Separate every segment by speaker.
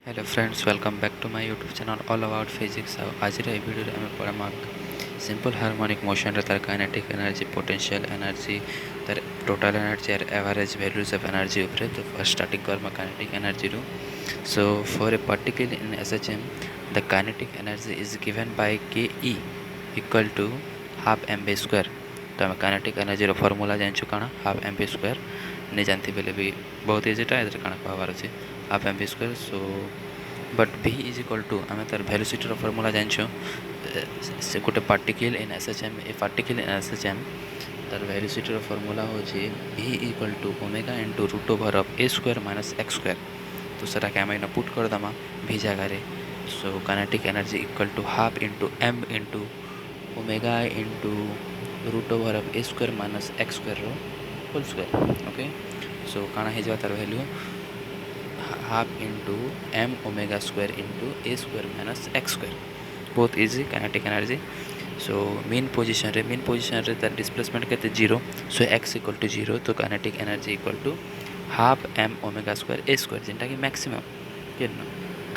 Speaker 1: Hello friends, welcome back to my YouTube channel all about physics. आज video आम पढ़ा simple harmonic motion रे तार काइनेटिक एनर्जी, पोटेंशियल एनर्जी, तार total energy और एवरेज वैल्यूज ऑफ एनर्जी उपरे। तो फर्स्ट स्टार्टिंग करमा काइनेटिक एनर्जी रू। So for a particle in SHM the kinetic energy is given by K E equal to half M B square. तो आम kinetic energy रो formula जानछु काना half M B square नहीं जानती बेले भी बहुत इजीटा इधर काना कहबार अच्छे half M B square. So but v is equal to आम तार भेलोसिटी फर्मूला जानछो से गोटे particle in SHM a particle in SHM तार भेलोसिटी फर्मूला हो v equal to omega into root over of A square minus x square. तो सेटा के आम इन पुट कर दमा v जगह। So kinetic energy equal to half into M into omega into root over of A square minus x square whole square. Okay, so काना हो तार value half into M omega square into ए square minus x square. बहुत easy kinetic energy. So mean position रे तार displacement के zero. So X equal to zero. तो kinetic energy equal to half M omega square A square जेनटा कि maximum के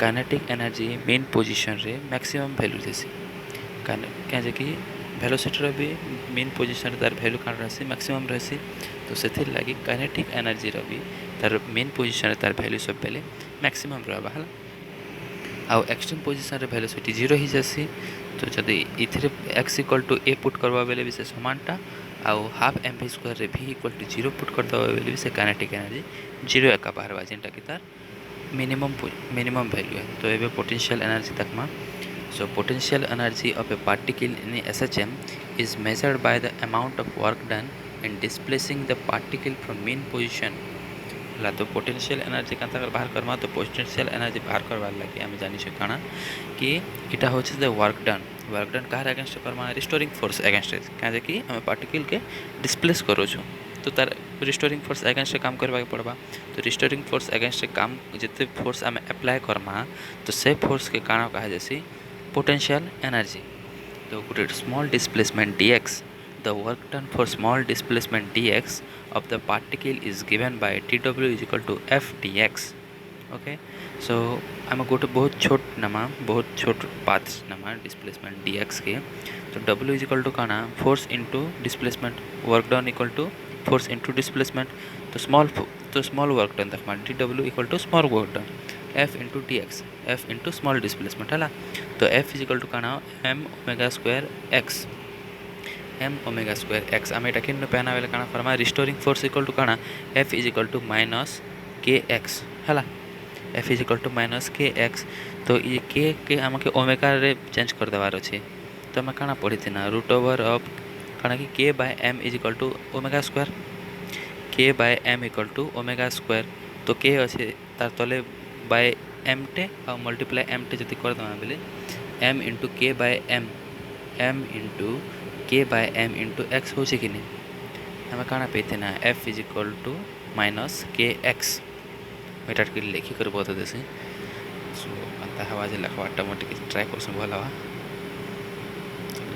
Speaker 1: kinetic energy main position रे maximum value देसी क्या कि भेलोसिटी भी मेन पोजिशन तार वैल्यू काण रही मैक्सिमम रही। तो से लगी काइनेटिक एनर्जी भी तार मेन पोजिशन तार वैल्यू सब बेले मैक्सिमम रहा है। आउ एक्सट्रीम पोजिशन रे भेलोसिटी जीरो ही जासी। तो जदि इथिरे X equal to A put करवा बेले भी से समानटा आउ हाफ एम बी स्क्वायर रे भी इक्वल टू जीरो पुट करदे बेले भी से काइनेटिक एनर्जी जीरो एका बाहर जेनटा कि तार मिनिमम वैल्यू है। तो ये पोटेंशियल एनर्जी तक So potential energy of a particle in SHM is measured by the amount of work done in displacing the particle from mean position। तो पोटेंशियल एनर्जी का बाहर करमा तो पोटेंशियल एनर्जी बाहर करवार लगे आम जानी काना कि इटा होचे वर्क डन कहार एगेंस्ट करमा रिस्टोरिंग फोर्स एगेंस्ट क्या कि आम पार्टिकल के डिस्प्लेस करो तो तार रिस्टोरिंग फोर्स एगेंस्ट काम करवा पड़वा। तो रिस्टोरिंग फोर्स एगेंस्ट काम जिते फोर्स आम एप्लाय करमा तो से फोर्स के काना कहा जैसी पोटेंशियल एनर्जी। तो गोटे small displacement dx the work done for small displacement dx of the particle is given by dw is equal to f dx। Okay, so आम गोटे बहुत छोट पाथ नमा डिस्प्लेसमेंट dx के। तो w इज इक्वल टू काना force into displacement work done equal to force into displacement. तो small work done देखा dw equal to small work done f into dx f into small displacement है। तो f is equal to काना m omega square x M omega square x आम एटा किन पेना बेले काना फरमा रिस्टोरिंग फोर्स इक्वल टू काना F is equal to minus K x है। F is equal to minus K X. तो ये के आमके ओमेगा रे चेंज कर देवार अच्छे। तो आम काना पढ़ी ना रूट ओवर ऑफ काना कि K by M is equal to omega square K by M equal to omega square. तो के अच्छे तार तले बाय एम टे आ मल्टीप्लाई एम टे जति कर देमा बेले M into K by M into K by M into X हो कि नहीं आम काना पे ना F is equal to minus K X एटा के लिखी कर बता देसी। सो अंता हवा जे लिखवाटा मोटे कि ट्राई कर भल हवा।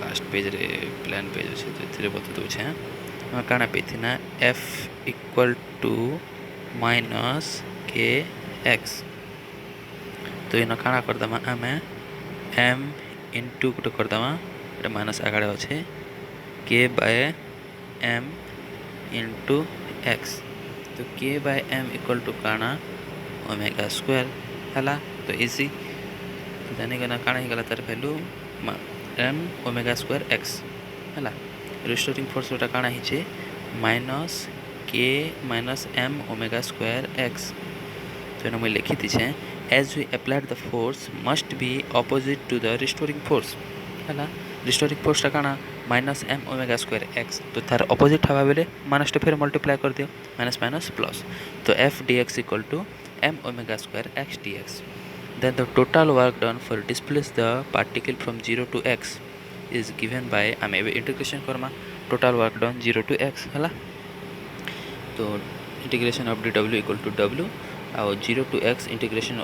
Speaker 1: लास्ट पेज रे प्लान पेज अच्छे तो ये बता दूचे आम काना पे ना F equal to minus K X. तो इन काना करदमा आम एम इंटू गोटे करदमा गोटे माइनस आगे अच्छे के बाय एम इंटू एक्स। तो K by M equal to काना ओमेगा स्क्वायर है। तो इजी जानी गना काना ही गला तार value M omega square X है। रिस्टोरिंग फोर्स गोटा काना ही minus K minus M omega square X. तो मुझे लिखी थी as we applied the force must be opposite to the restoring force है। रिस्टोरिंग फोर्सटा काना minus M omega square X. तो तार अपोजिट हवा बेले माइनस टे फिर मल्टीप्लाई कर दियो माइनस माइनस प्लस। तो F D X equal to M omega square X D X. Then the total work done for displace the particle from 0 to X is given by आम integration करमा total work done 0 to X है। तो integration of D W equal to W आउ 0 to X integration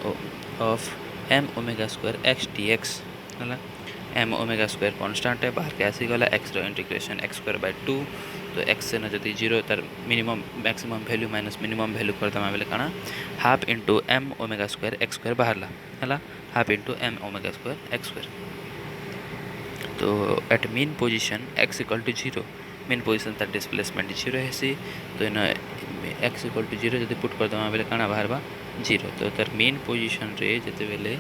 Speaker 1: of M omega square X D X है। M omega square constant है बाहर के आसी गला X integration X square by 2 तो एक्स से न जदि जीरो तार minimum maximum value minus minimum value करदेमा बेले काଣା half into M omega square x square बाहरला है half into M omega square x square. तो at mean position X equal to zero mean position तार डिस्प्लेसमेंट जीरो है तो इन एक्स इक्वल टू जीरो जब पुट करदेमा बेले काଣା बाहरबा जीरो। तो तार मेन पोजिशन रे जिते बेले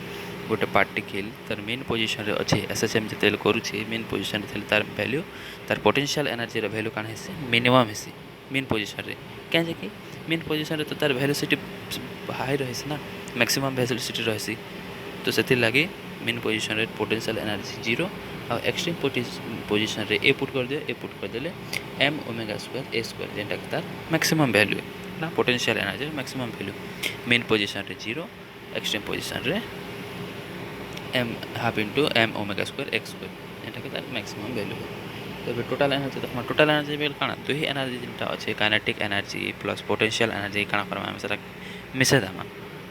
Speaker 1: गोटे पार्टिकल तार मेन पोजिशन रे अच्छे एसएचएम जिते करुचे मेन पोजिशन रे तार वैल्यू तार पोटेंशियल एनर्जी रो वैल्यू काଣା हेसी मिनिमम हेसी मेन पोजिशन रे क्या कि मेन पोजिशन रे तो तार वेलोसिटी हाई रही ना मैक्सिमम वेलोसिटी रही तो से लगे मेन पोजिशन रे पोटेंशियल एनर्जी जीरो और एक्सट्रीम पोजिशन रे ए पुट कर दियो ए पुट कर देले एम ओमेगा स्क्वायर ए स्क्वायर जेनटा कि तार मैक्सिमम वैल्यू ना potential energy maximum value mean position रे जीरो एक्सट्रीम पोजिशन रे M half into M omega square x square जेनटा कि तार मैक्सिमम वैल्यू है। तो टोटाल एनर्जी देखो टोटाल एनर्जी बेल काଣା तो ही एनर्जी जेनटा अच्छे kinetic energy plus potential energy काଣା करमा हम सेटा मिसे दामा।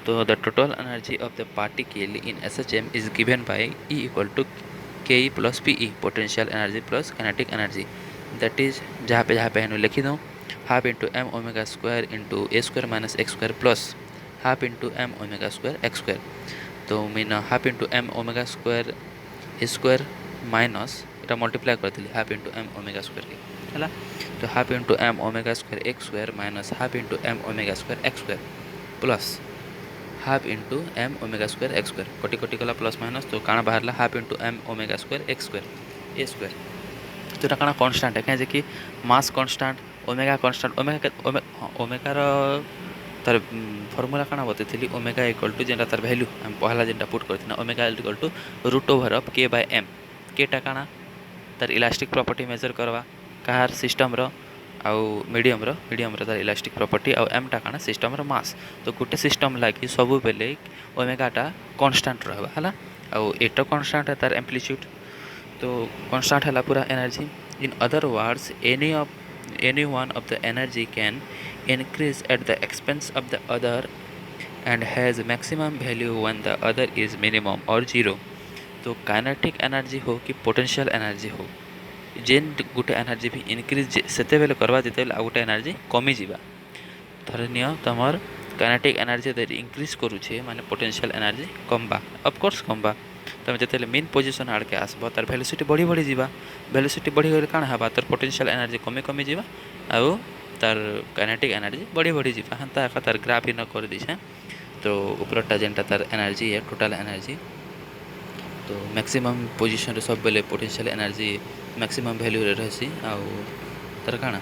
Speaker 1: तो the total energy of the particle in SHM is given by E equal to K E plus P E potential energy plus kinetic energy that is जहाँ पे है लिखी दूँ half into M omega square into ए square minus x square plus half into M omega square x square. तो mean half into M omega square ए square minus এটা multiply करती half into M omega square के है तो half into M omega square x square minus half into M omega square x square plus half into M omega square x square कोटी कोटी गला plus minus तो काଣା बाहरला half into M omega square x square ए square. तो ये काଣା कन्स्टाट है कहीं कि मास कन्स्टाट ओमेगा कन्स्टाट ओमेगार तार फर्मूला काଣା बतैली ओमेगा इक्वल टू जेनटा तार वैल्यू हम पहला जेनटा पुट करथिना omega equal to root over of K by M केटा काଣା तार इलास्टिक प्रॉपर्टी मेजर करवा कहार सिस्टम रो आउ मीडियम रो तार इलास्टिक प्रॉपर्टी आउ एम टा काଣା सिस्टम रो मास। तो गोटे सिस्टम लगी सब बेले ओमेगाटा कन्स्टाट रहबा है आउ एटा कन्स्टाट है तार एम्पलीट्यूड तो कन्स्टाट है पूरा energy. In other words any one of the energy can increase at the expense of the other and has maximum value when the other is minimum or zero। तो काइनेटिक एनर्जी हो कि potential energy हो जेन गोटे energy भी increase सेते बेले करवा जेते बेले आ गोटे एनर्जी कमी जीवा धरनिय तमर काइनेटिक एनर्जी देर इंक्रीज करूछे माने पोटेंशियल एनर्जी कमबा ऑफ कोर्स कमबा तमे जेते मेन पोजीशन आड़ के आसबो तार वेलोसिटी बढ़ी बढ़ी जीवा वेलोसिटी बढ़ी गले काଣା हबा तार पोटेंशियल एनर्जी कमी कमी जीवा आउ तार काइनेटिक एनर्जी बढ़ी बढ़ी जीवा हंता एका तार ग्राफ ही न कर दीछे। तो ऊपरटा जेनटा तार एनर्जी है टोटल एनर्जी तो मैक्सिमम पोजीशन रे सब बेले पोटेंशियल एनर्जी मैक्सिमम वैल्यू रे रहसी आउ तार काଣା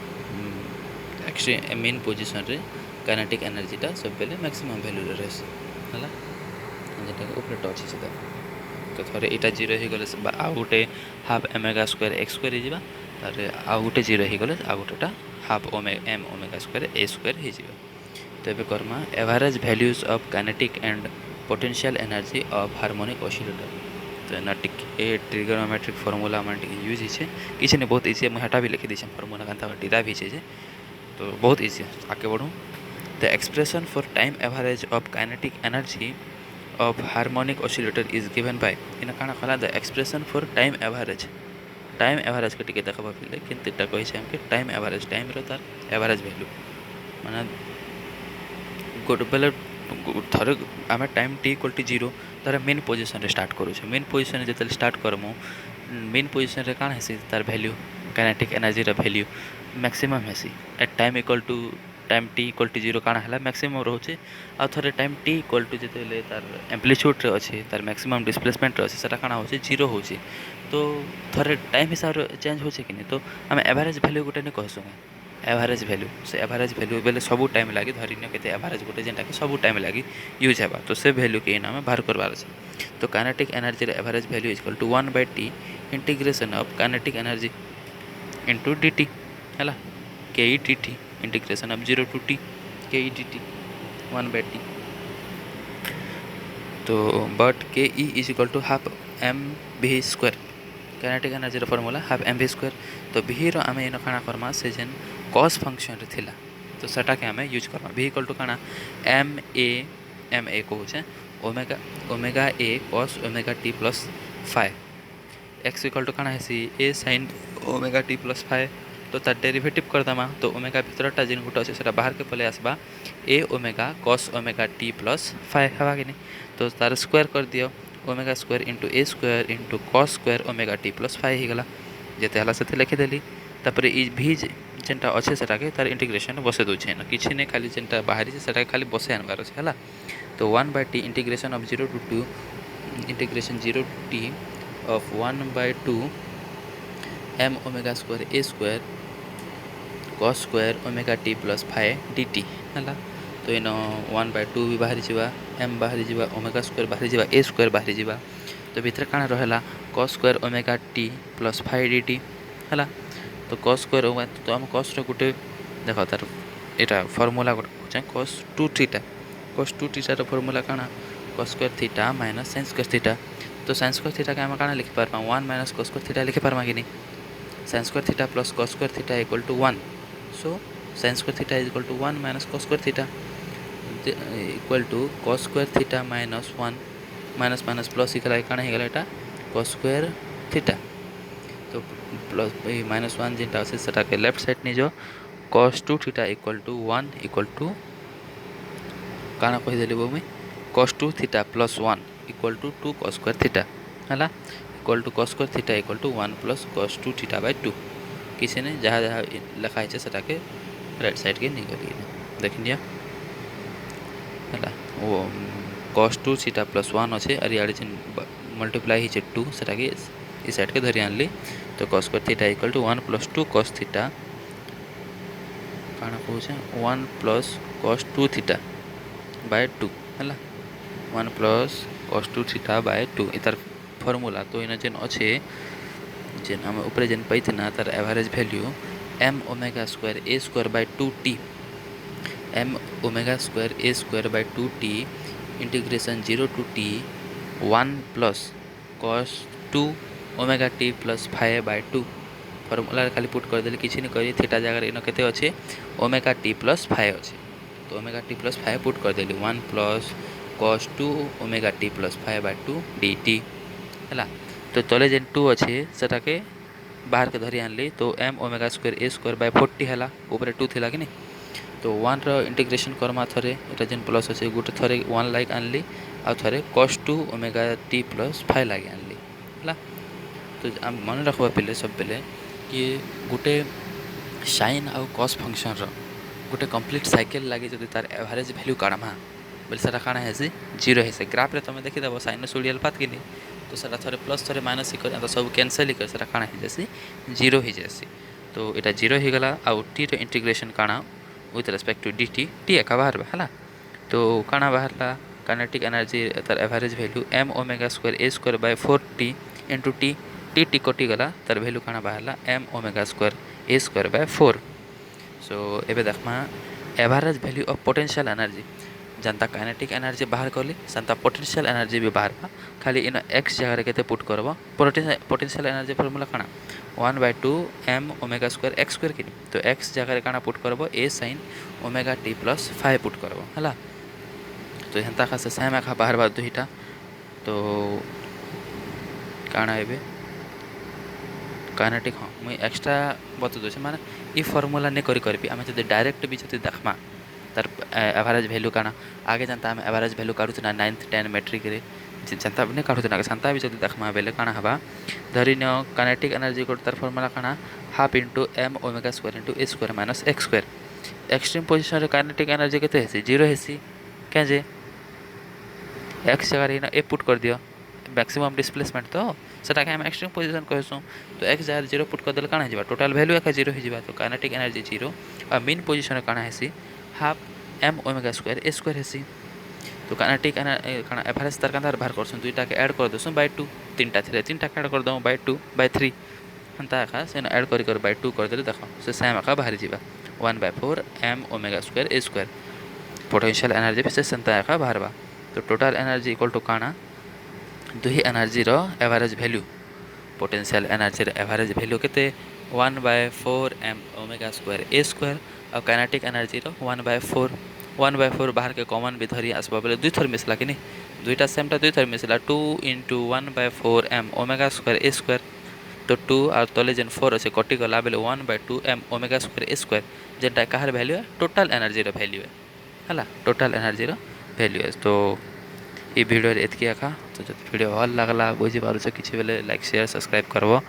Speaker 1: एक्चुअली मेन पोजीशन रे काइनेटिक एनर्जीटा सब बेले मैक्सिमम वैल्यू रे रहसी हला जेटा ऊपरटा अछि सेटा। तो थरे एटा जीरो ही गले आ गोटे half omega square x square ही जीवा तारे आ गोटे जीरो ही गले आ गोटेटा हाफ एम ओमेगा स्क्वायर ए स्क्वायर ही जीवा। तो एबे करमा average values of kinetic and potential energy of harmonic oscillator. तो ना टिके ट्रिगोनोमेट्रिक फार्मूला मन यूज हिचे किछ ने बहुत इजी मैं हटा भी लिखि दिछे फार्मूला कांता डिराइव हिचे जे तो बहुत इजी आगे बढ़ू। The expression for time average of kinetic energy of harmonic oscillator is given by इन काଣା कला the expression for time average के टिके देखबा फिले किंतु ता कहि छै हम के टाइम एवरेज टाइम रो तार एवरेज वैल्यू माने गोट बेले थरे आमे टाइम t इक्वल टू 0 तार मेन पोजीशन रे स्टार्ट करू छै मेन पोजीशन जेते स्टार्ट करमु मेन पोजीशन रे काଣା हेसी तार वैल्यू काइनेटिक एनर्जी रो वैल्यू मैक्सिमम हेसी at time equal to time t equal to 0 काଣା हला मैक्सिमम रहउचे आ थरे टाइम t इक्वल टू जेते तार एम्पलीट्यूड रे अछि तार मैक्सिमम डिस्प्लेसमेंट रे अछि सेटा काଣା होचे 0 होचे। तो थरे टाइम हिसाब रे चेंज होचे कि नहीं तो हम एवरेज वैल्यू गोटे ने कहसु एवरेज वैल्यू से एवरेज वैल्यू बेले सब टाइम लगी धरिन केते एवरेज गोटे जेनटा कि सब टाइम लगी यूज हेबा तो से वैल्यू के नाम बाहर करबार छै। तो काइनेटिक एनर्जी रे average value equal to 1/t integration of kinetic energy into dt हला K E dt integration of 0 to t K E dt 1/t। तो but K E is equal to half M v square kinetic energy रो formula half M v square. तो v रो आमे इन काଣା करमा से जेन cos function रे थिला तो सेटा के आमे यूज करमा v इक्वल टू काଣା एम ए को छै omega a cos omega t plus 5 x equal to काଣା हेसी a sin omega t plus 5 तो तार डेरिवेटिव करदेमा तो ओमेगा भितरटा जेन गुटे अच्छे से बाहर के पलि आसबा a omega cos omega t plus five हवा कि तो तार स्क्वायर कर दियो ओमेगा स्क्वायर इंटू ए square into cos square omega t plus five होगा जिते है से लिखिदेली तापर भी जेनटा अच्छे से तार इंटीग्रेशन बसे दूचे न कि नहीं खाली जेनटा बाहरी से खाली बसे आनबार अच्छे है तो 1/t integration of 0 to 2 integration 0 to t of 1/2 m omega square A square cos square omega t plus five D t है तो इन 1/2 भी बाहरी जावा m बाहरी जावा ओमेगा स्क्वायर बाहरी जावा ए स्क्वायर बाहरी जावा तो भितर काଣା रहा cos square omega t plus five D t है तो कॉस स्क्वायर तो आम कॉस गोटे देख तार यहाँ फर्मूला गोटे कॉस 2 थीटा कॉस 2 थीटार फर्मूला काଣା cos square theta minus sine square theta तो साइन स्क्वायर थीटा के आम काଣା लिखि पारमा 1 माइनस कॉस स्क्वायर थीटा लिखि पारमा कि नहीं sine square theta plus cos square theta equal to 1 so sine square theta is equal to 1 minus cos square theta equal to cos square theta minus 1 minus minus plus ही काଣା हो गला cos square theta तो plus minus 1 जेनटा अच्छे से left side नहीं जो cos 2 theta equal to 1 equal to काଣା कहीदेली वो मुई cos 2 theta plus 1 equal to 2 cos square theta है equal to cos square theta equal to 1 plus cos 2 theta by 2 किसी ने जहाँ जहाँ लिखा है से राइट साइड के नहीं कर देख दिया है वो कॉस 2 थीटा प्लस 1 अच्छे और इे जेन मल्टीप्लाई है 2 से इस साइड के धरी आनली तो cos square theta equal to 1 plus 2 cos theta काଣା कहूँ 1 प्लस कॉस 2 थीटा बाय 2 है 1 प्लस कॉस 2 थीटा बाय 2 इतार फॉर्मूला तो इन जेन अच्छे जेन आम ऊपर जेन पाई ना तार average value m omega square A square bye 2t m omega square A square bye 2t integration 0 to t 1 plus cos 2 omega t plus five by 2 formula खाली put करदे किसी नहीं करी थीटा जगह इन के अच्छे ओमेगा टी प्लस फाइव अच्छे तो omega t plus five put करदेली 1 plus cos 2 omega t plus five by 2 d t है तो तले जेन 2 अच्छे से बाहर के धरी आनली तो m ओमेगा स्क्वायर ए स्क्वायर बाय 40 है ऊपर 2 थी कि नहीं तो 1 रो इंटीग्रेशन करमा थरे एटा जेन प्लस अच्छे गोटे थरे 1 लाइक आनली आ थरे cos 2 omega t plus five लागे आनली है तो आम मन रखा पे सब बेले कि गोटे साइन आउ कॉस फंक्शन रो गोटे कंप्लीट साइकिल लगे जब तार एवरेज वैल्यू काढ़मा बोले सर काଣା है जीरो है ग्राफ रे तुम देखीदेव साइनसोडियल पाथ कि नहीं तो सर थे प्लस थे माइनस कर सब कैनसल ही कर सर काଣା हो जासी जीरो हो जासी तो यहाँ जीरो हो गला आउ टी रो इंटीग्रेशन काଣା with respect to d t एका बाहर है तो काଣା बाहर काइनेटिक एनर्जी तार average value m omega square A square by 4t into t t t कटि गला तार वैल्यू काଣା बाहर m omega square A square by 4 so एबे देखमा average value of potential energy जनता काइनेटिक एनर्जी बाहर करली संता पोटेंशियल एनर्जी भी बाहर खाली इन x जगह के पुट करब पोटेंशियल एनर्जी फॉर्मूला काଣା 1/2 m omega square x square कि तो x जगह काଣା पुट करब a sin omega t plus 5 put करब है तो हेन्ता खासे सेम एका बाहर बार दुईटा तो काଣା एबे काइनेटिक हाँ मुई एक्स्ट्रा बता दूसरे माने ई फॉर्मूला नहीं करी आम जब डायरेक्ट भी जब देखमा तार एवरेज वैल्यू काଣା आगे जानता आम एवरेज वैल्यू काढ़ुना 9th 10 मैट्रिक रे जनता नहीं काढ़ुना संता भी जब देखमा बेले काଣା हवा धरी न काइनेटिक एनर्जी को तार फॉर्मूला काଣା half into m omega square into ए square minus x square extreme position kinetic energy के जीरो हेसी क्या जे एक्स जगह ए पुट कर दियो मैक्सिमम डिस्प्लेसमेंट तो सेटा के हम एक्सट्रीम पोजीशन कहसुँ तो एक्स जगह जीरो पुट कर देले काଣା हो टोटल वैल्यू एका जीरो हो तो काइनेटिक एनर्जी जीरो और मीन पोजीशन काଣା हेसी हाफ m ओमेगा स्क्वायर ए स्क्वायर हेसी तो काइनेटिक काଣା एवरेज तार कांतार बाहर करसुँ दुईटा के ऐड कर देसुँ बाय 2 तीनटा थे तीनटा के ऐड कर दऊँ बाय 2 बाय 3 हंता एका से ऐड कर बाय 2 कर देले देख से सेम एका बाहर जीवा 1/4 m ओमेगा स्क्वायर ए स्क्वायर पोटेंशियल एनर्जी भी से सेंता एका बाहर बा तो टोटल एनर्जी इक्वल टू काଣା दुही एनर्जी रो एवरेज वैल्यू पोटेंशियल एनर्जी रो एवरेज वैल्यू केते 1/4 m ओमेगा स्क्वायर ए स्क्वायर और काइनेटिक एनर्जी रो 1/4 बाहर के कॉमन भी धरी आसबा बोले दुई थर मिसला कि नहीं दुईटा सेमटा दुई थर मिसला 2 × 1/4 m ओमेगा स्क्वायर ए स्क्वायर तो 2 और तले जेन 4 अच्छे कटिगला बेले 1/2m ओमेगा स्क्वायर ए स्क्वायर जेनटा कहार भैल्यू है टोटाल एनर्जी भैल्यू है टोटाल एनर्जी भैल्यू है। तो ये वीडियो एतकी एका तो जो वीडियो भल लगला बुझीपार किसी बेले लाइक शेयर सब्सक्राइब करब।